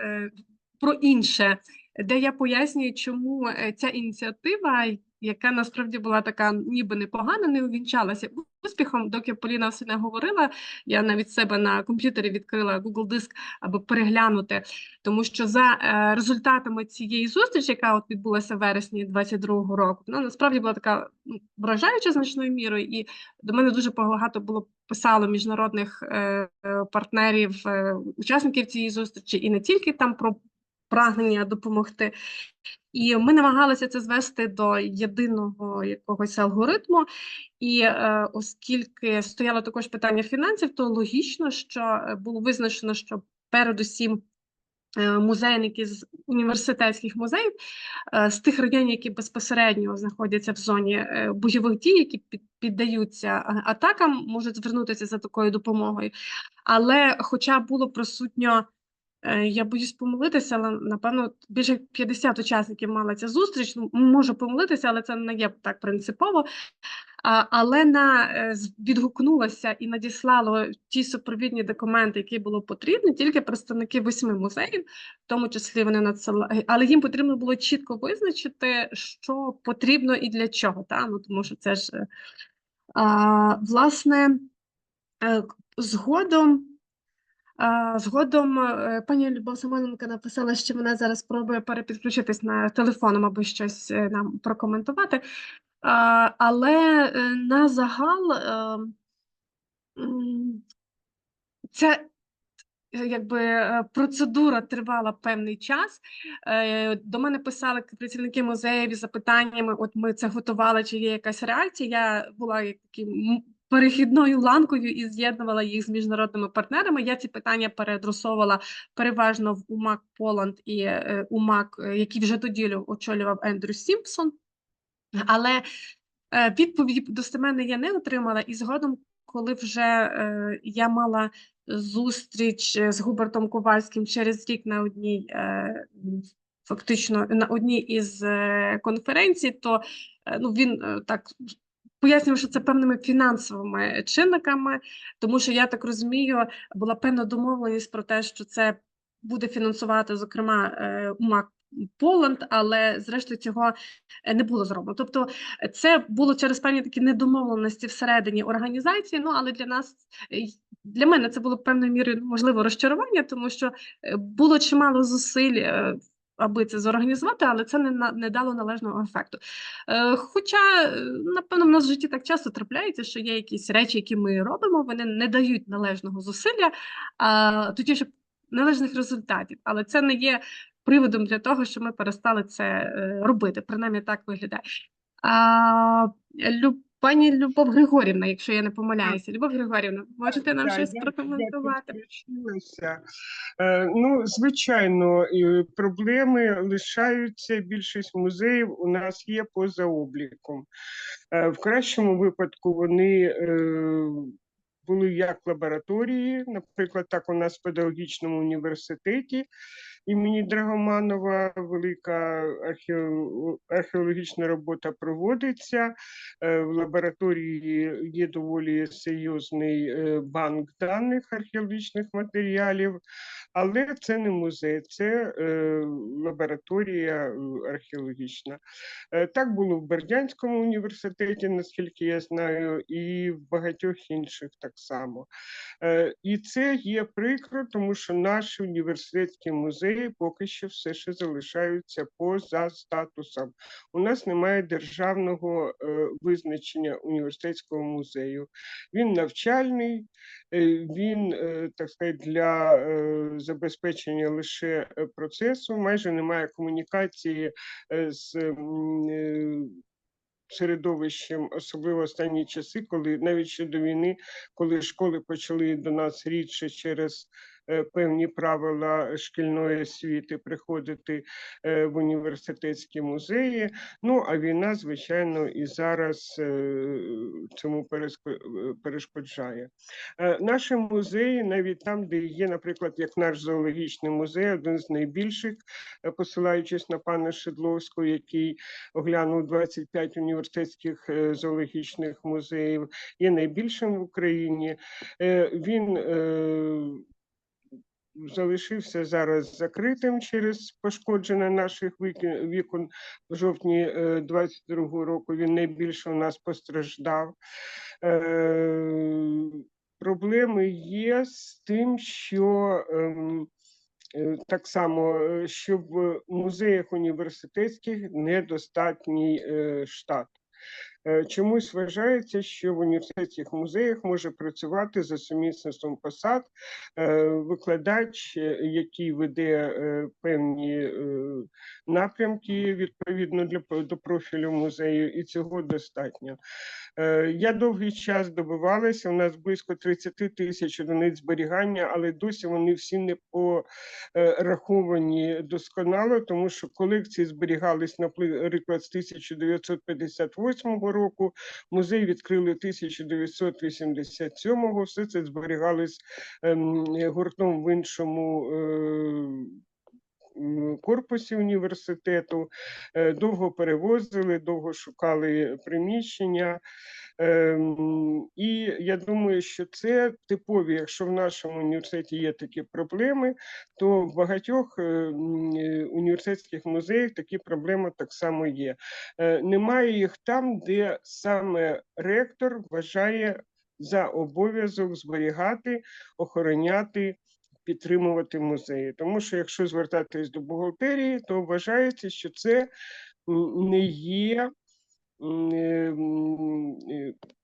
[SPEAKER 1] про інше, де я пояснюю, чому ця ініціатива, яка насправді була така ніби непогана, не увінчалася успіхом. Доки Поліна Васильівна говорила, я навіть себе на комп'ютері відкрила Google Диск, аби переглянути, тому що за результатами цієї зустрічі, яка от відбулася в вересні 22-го року, вона насправді була така вражаюча значною мірою, і до мене дуже багато було писало міжнародних партнерів, учасників цієї зустрічі, і не тільки там про прагнення допомогти. І ми намагалися це звести до єдиного якогось алгоритму, і оскільки стояло також питання фінансів, то логічно, що було визначено, що передусім музейники з університетських музеїв, з тих районів, які безпосередньо знаходяться в зоні бойових дій, які піддаються атакам, можуть звернутися за такою допомогою. Але хоча було присутньо, я боюсь помилитися, але, напевно, більше 50 учасників мала ця зустріч. Можу помилитися, але це не є так принципово. Але відгукнулося і надіслало ті супровідні документи, які було потрібно, тільки представники 8 музеїв, в тому числі вони надсилали. Але їм потрібно було чітко визначити, що потрібно і для чого. Ну, тому що це ж, власне, згодом пані Любов Самойленко написала, що вона зараз спробує перепідключитись на телефоном, аби щось нам прокоментувати. Але на загал ця процедура тривала певний час. До мене писали працівники музеїв із запитаннями, от ми це готували, чи є якась реакція. Я була як таким перехідною ланкою і з'єднувала їх з міжнародними партнерами. Я ці питання переадресовувала переважно в УМАК Поланд і УМАК, який вже тоді очолював Ендрю Сімпсон. Але відповіді достеменно я не отримала, і згодом, коли вже я мала зустріч з Губертом Ковальським через рік на одній, фактично, на одній із конференцій, то він так пояснював, що це певними фінансовими чинниками, тому що, я так розумію, була певна домовленість про те, що це буде фінансувати, зокрема, УМАК Поланд, але зрештою цього не було зроблено. Тобто це було через певні такі недомовленості всередині організації, але для мене це було певною мірою, можливо, розчарування, тому що було чимало зусиль, аби це зорганізувати, але це не дало належного ефекту. Хоча, напевно, в нас в житті так часто трапляється, що є якісь речі, які ми робимо, вони не дають належного зусилля, тоді ж належних результатів, але це не є приводом для того, що ми перестали це робити. Принаймні так виглядає. Пані Любов Григорівна, якщо я не помиляюся. Любов Григорівна, можете нам щось прокоментувати?
[SPEAKER 3] Звичайно, проблеми лишаються. Більшість музеїв у нас є поза обліком. В кращому випадку вони були як лабораторії, наприклад, так у нас в педагогічному університеті, імені Драгоманова велика археологічна робота проводиться. В лабораторії є доволі серйозний банк даних археологічних матеріалів, але це не музей, це лабораторія археологічна. Так було в Бердянському університеті, наскільки я знаю, і в багатьох інших так само. І це є прикро, тому що наші університетські музеї поки що все ще залишаються поза статусом. У нас немає державного визначення університетського музею. Він навчальний, він, так сказати, для забезпечення лише процесу, майже немає комунікації з середовищем, особливо останні часи, коли навіть ще до війни, коли школи почали до нас рідше через певні правила шкільної освіти приходити в університетські музеї. Ну, а війна, звичайно, і зараз цьому перешкоджає. Наші музеї, навіть там, де є, наприклад, як наш зоологічний музей, один з найбільших, посилаючись на пана Шедловського, який оглянув 25 університетських зоологічних музеїв, є найбільшим в Україні. Він залишився зараз закритим через пошкодження наших вікон. В жовтні 22-го року він найбільше у нас постраждав. Проблеми є з тим, що так само, що в музеях університетських недостатній штат. Чомусь вважається, що в університетських музеях може працювати за сумісництвом посад викладач, який веде певні напрямки відповідно до профілю музею, і цього достатньо. Я довгий час добивалася, у нас близько 30 тисяч одиниць зберігання, але досі вони всі не пораховані досконало, тому що колекції зберігались, наприклад, з 1958 року, музей відкрили 1987-го, все це зберігалось гуртом в іншому корпусі університету, довго перевозили, довго шукали приміщення. І я думаю, що це типові, якщо в нашому університеті є такі проблеми, то в багатьох університетських музеях такі проблеми так само є. Немає їх там, де саме ректор вважає за обов'язок зберігати, охороняти, підтримувати музеї. Тому що якщо звертатись до бухгалтерії, то вважається, що це не є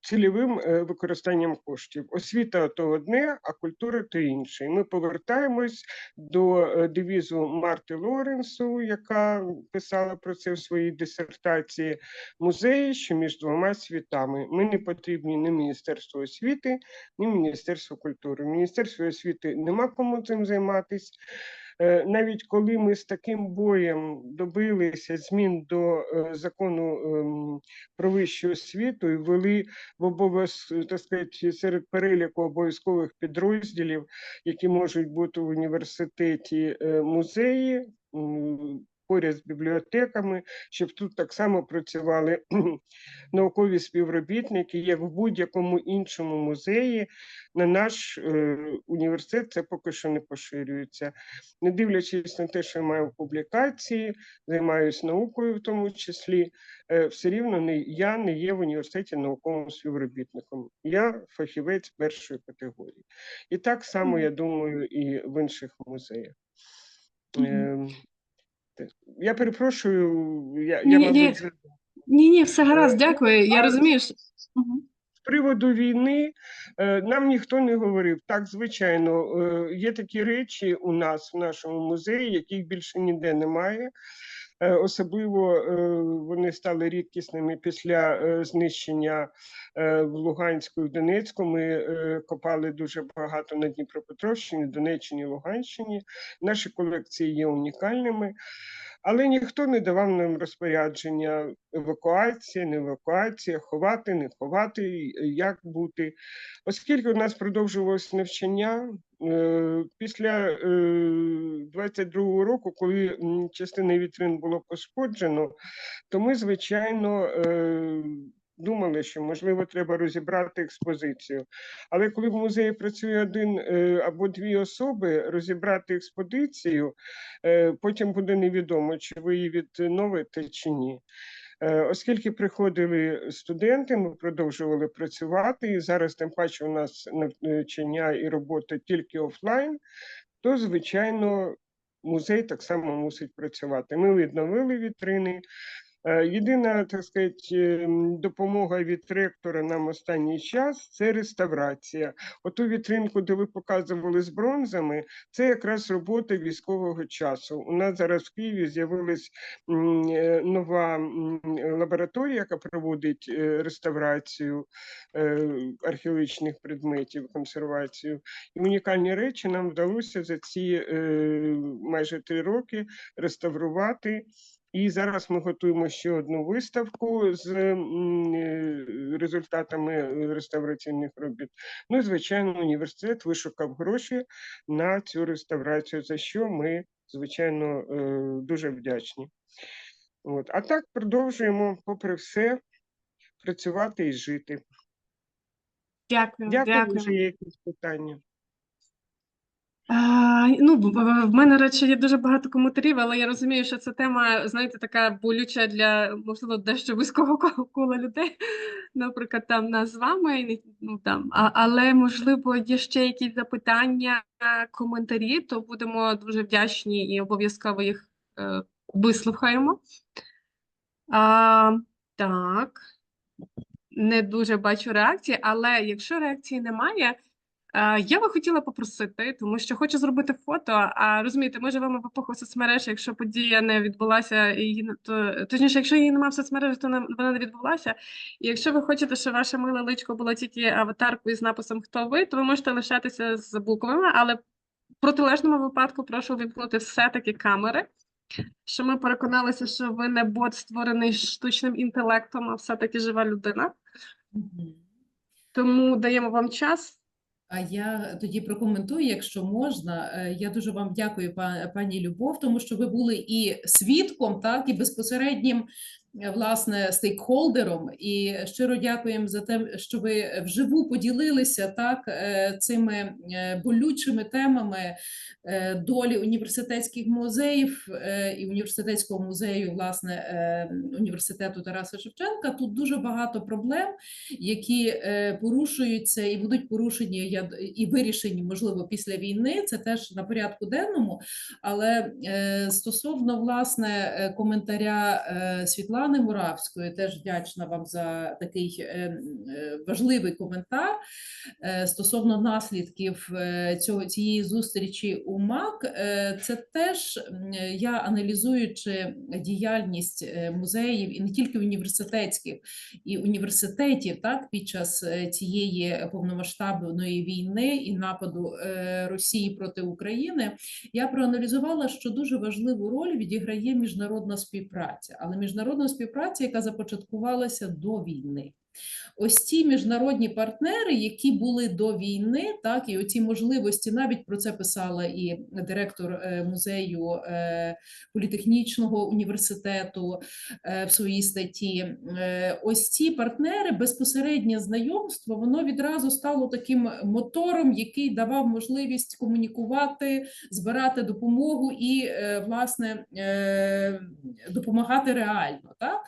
[SPEAKER 3] цільовим використанням коштів. Освіта – то одне, а культура – то інше. І ми повертаємось до девізу Марти Лоренсу, яка писала про це в своїй дисертації, музеї, що між двома світами. Ми не потрібні ні Міністерству освіти, ні Міністерству культури. В Міністерстві освіти нема кому цим займатися. Навіть коли ми з таким боєм добилися змін до закону про вищу освіту і ввели в обов'язок, так сказати, серед переліку обов'язкових підрозділів, які можуть бути в університеті, музеї, поряд з бібліотеками, щоб тут так само працювали наукові співробітники, як в будь-якому іншому музеї. На наш університет це поки що не поширюється. Не дивлячись на те, що я маю публікації, займаюся наукою в тому числі, все рівно я не є в університеті науковим співробітником. Я фахівець першої категорії. І так само, я думаю, і в інших музеях. Я перепрошую, мабуть...
[SPEAKER 1] Ні, все гаразд, дякую, я розумію, що...
[SPEAKER 3] З приводу війни нам ніхто не говорив. Так, звичайно, є такі речі у нас, в нашому музеї, яких більше ніде немає. Особливо вони стали рідкісними після знищення в Луганську і в Донецьку. Ми копали дуже багато на Дніпропетровщині, Донеччині, Луганщині. Наші колекції є унікальними. Але ніхто не давав нам розпорядження: евакуація, не евакуація, ховати, не ховати, як бути. Оскільки у нас продовжувалось навчання, Після 22-го року, коли частина вітрин було пошкоджено, то ми, звичайно, думали, що, можливо, треба розібрати експозицію. Але коли в музеї працює один або дві особи, розібрати експозицію, потім буде невідомо, чи ви її відновите, чи ні. Оскільки приходили студенти, ми продовжували працювати, і зараз, тим паче, у нас навчання і робота тільки офлайн, то, звичайно, музей так само мусить працювати. Ми відновили вітрини. Єдина, так сказати, допомога від ректора нам останній час – це реставрація. Оту вітринку, де ви показували з бронзами, це якраз робота військового часу. У нас зараз в Києві з'явилась нова лабораторія, яка проводить реставрацію археологічних предметів, консервацію. І унікальні речі нам вдалося за ці майже 3 роки реставрувати. І зараз ми готуємо ще одну виставку з результатами реставраційних робіт. Ну і, звичайно, університет вишукав гроші на цю реставрацію, за що ми, звичайно, дуже вдячні. От. А так продовжуємо, попри все, працювати і жити.
[SPEAKER 1] Дякую.
[SPEAKER 3] Дякую, що є якісь питання.
[SPEAKER 1] Ну, в мене, речі, є дуже багато коментарів, але я розумію, що ця тема, знаєте, така болюча для, можливо, дещо вузького кола людей, наприклад, там нас з вами, ну, там, але, можливо, є ще якісь запитання, коментарі, то будемо дуже вдячні і обов'язково їх вислухаємо. Так, не дуже бачу реакції, але якщо реакції немає, я би хотіла попросити, тому що хочу зробити фото, а розумієте, ми живемо в епоху соцмереж, якщо подія не відбулася, то, точніше, якщо її немає в соцмережах, то вона не відбулася. І якщо ви хочете, щоб ваше миле личко було тільки аватаркою з написом «Хто ви?», то ви можете лишатися з буквами, але в протилежному випадку прошу вимкнути все-таки камери, що ми переконалися, що ви не бот, створений штучним інтелектом, а все-таки жива людина. Тому даємо вам час.
[SPEAKER 2] А я тоді прокоментую, якщо можна. Я дуже вам дякую, пані Любов, тому що ви були і свідком, так, і безпосереднім, власне, стейкхолдером. І щиро дякуємо за те, що ви вживу поділилися, так, цими болючими темами долі університетських музеїв і університетського музею, власне, університету Тараса Шевченка. Тут дуже багато проблем, які порушуються і будуть порушені і вирішені, можливо, після війни. Це теж на порядку денному. Але стосовно, власне, коментаря Світлани Муравської, теж вдячна вам за такий важливий коментар стосовно наслідків цієї зустрічі у МАК. Це теж я, аналізуючи діяльність музеїв і не тільки університетських, і університетів, так, під час цієї повномасштабної війни і нападу Росії проти України, я проаналізувала, що дуже важливу роль відіграє міжнародна співпраця, але міжнародна співпраця, яка започаткувалася до війни. Ось ці міжнародні партнери, які були до війни, так, і оці можливості, навіть про це писала і директор музею Політехнічного університету в своїй статті, ось ці партнери, безпосереднє знайомство, воно відразу стало таким мотором, який давав можливість комунікувати, збирати допомогу і, власне, допомагати реально. Так?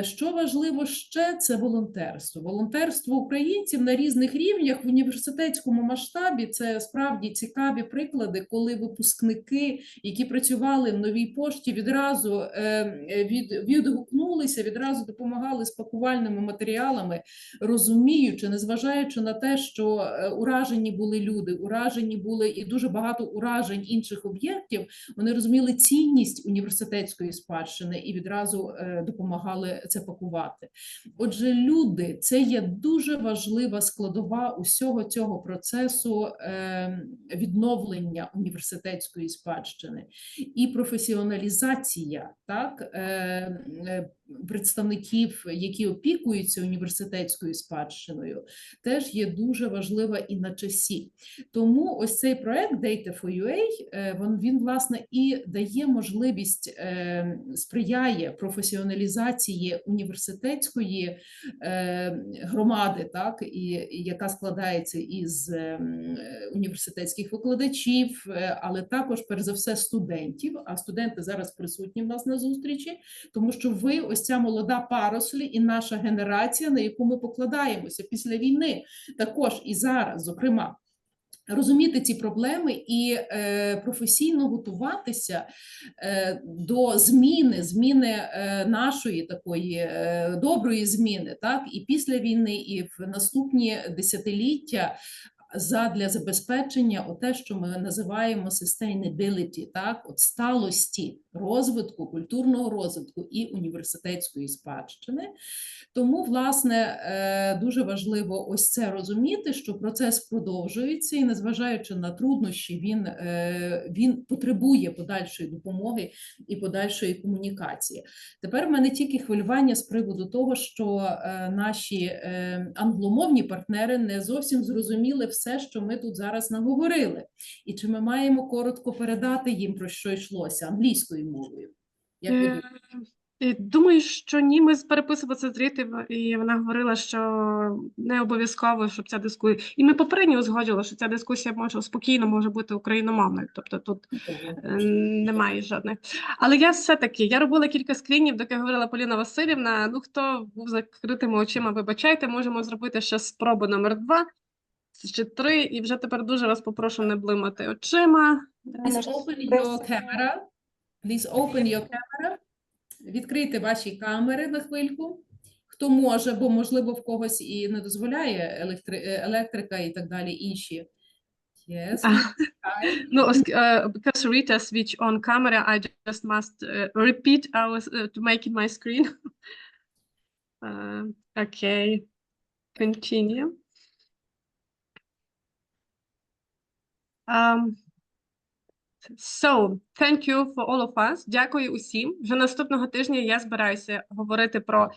[SPEAKER 2] Що важливо ще, це волонтерство. Волонтерство українців на різних рівнях в університетському масштабі – це справді цікаві приклади, коли випускники, які працювали в Новій пошті, відразу відгукнулися, відразу допомагали з пакувальними матеріалами, розуміючи, незважаючи на те, що уражені були люди, уражені були і дуже багато уражень інших об'єктів, вони розуміли цінність університетської спадщини і відразу допомагали це пакувати. Отже, люди – це є дуже важлива складова усього цього процесу відновлення університетської спадщини. І професіоналізація, так, представників, які опікуються університетською спадщиною, теж є дуже важлива і на часі. Тому ось цей проект Data for UA, він власне і дає можливість, сприяє професіоналізації університетської громади, так, яка складається із університетських викладачів, але також, перш за все, студентів. А студенти зараз присутні в нас на зустрічі, тому що ви ось ця молода парослі і наша генерація, на яку ми покладаємося після війни, також і зараз, зокрема, розуміти ці проблеми і професійно готуватися до зміни нашої такої доброї зміни, так, і після війни, і в наступні десятиліття, задля забезпечення те, що ми називаємо sustainability, так, от сталості розвитку, культурного розвитку і університетської спадщини. Тому, власне, дуже важливо ось це розуміти, що процес продовжується і, незважаючи на труднощі, він потребує подальшої допомоги і подальшої комунікації. Тепер в мене тільки хвилювання з приводу того, що наші англомовні партнери не зовсім зрозуміли все, що ми тут зараз наговорили. І чи ми маємо коротко передати їм, про що йшлося, англійською мовою? Як ви думаєте?
[SPEAKER 1] Думаю, що ні, ми переписувалися з Рітою, і вона говорила, що не обов'язково, щоб ця дискусія... І ми попередньо узгоджували, що ця дискусія спокійно може бути україномовною, тобто тут немає жодних. Але я все-таки, робила кілька скрінів, доки говорила Поліна Васильівна, хто був закритими очима, вибачайте, можемо зробити ще спробу номер 2 чи 3, і вже тепер дуже вас попрошу не блимати очима.
[SPEAKER 2] Please open your camera. Please open your camera. Відкрийте ваші камери на хвильку. Хто може, бо, можливо, в когось і не дозволяє електрика і так далі інші. Yes.
[SPEAKER 1] Because Rita switched on camera, I just must repeat to make it my screen. Okay. Continue. So, thank you for all of us. Дякую усім. Вже наступного тижня я збираюся говорити про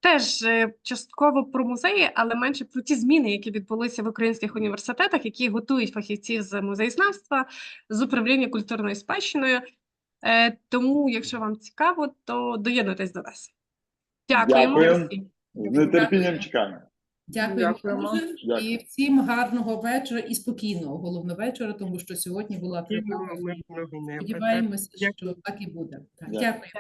[SPEAKER 1] теж частково про музеї, але менше про ті зміни, які відбулися в українських університетах, які готують фахівці з музеєзнавства, з управління культурною спадщиною. Тому, якщо вам цікаво, то доєднуйтесь до нас. Дякуємо.
[SPEAKER 4] З нетерпінням чекаємо.
[SPEAKER 2] Дякуємо дуже. І всім гарного вечора і спокійного, головне вечора, тому що сьогодні була тривога. Сподіваємося, що так і буде. Дякую.